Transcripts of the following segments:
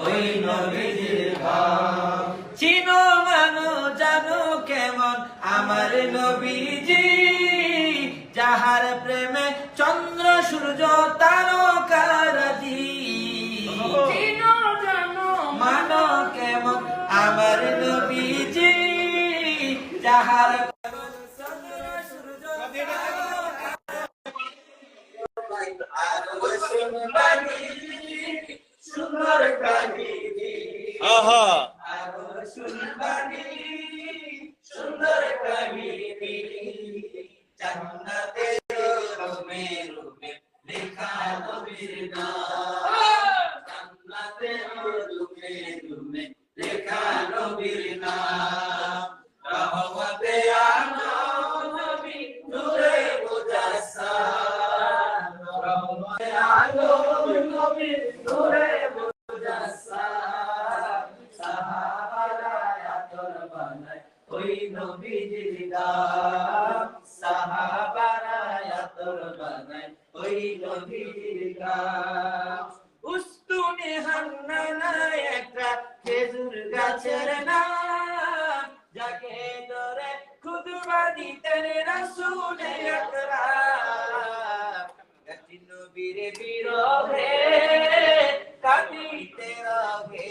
ওই নবীজির ঘর। চিনো মানো জানো কেমন আমার নবীজি, যাহার প্রেমে চন্দ্র সূর্য তারকারাজি। চিনো জানো মানো কেমন আমার নবীজি, যাহার চন্দ্র সূর্য সুন্দর কাহিনী, আহা আরো শুনবানি সুন্দর কাহিনী। জান্নাতের রুমে রুমে লেখা নবীর নাম, জান্নাতের রুমে রুমে লেখা নবীর নাম। রহমতে আলম নবী নূরে মুজাসসাম, রহমতে আলম নবী নূরে মুজাসসাম। সাহাবারা আতর বানায় ওই নবীজির গাম, সাহাবারা আতর বানায় ওই নবীজির গাম। উস্তুনে হান্নানা একটা খেজুর গাছের নাম, যাকে ধরে খুতবা দিতেন রাসূলে আকরাম। গাছটি নবীর বিরহে কাঁদিতে রহে,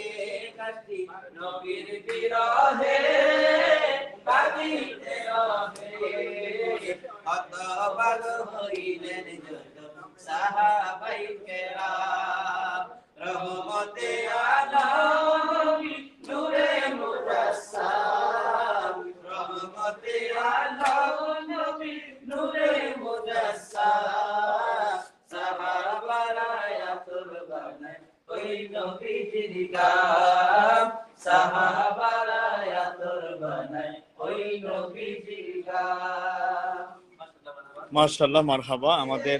গাছটি নবীর বিরহে কাঁদিতে রহে। হতবাক হইলেন যত সাহাবায়ে কেরাম, রহমতে আলম নবী নূরে মুজাসসাম, রহমতে আলম নবী নূরে মুজাসসাম। সাহাবারা আতর বানায় ওই নবীজির গাম, সাহাবারা আতর বানায় ওই নবীজির গাম। মাশাআল্লাহ, মারহাবা। আমাদের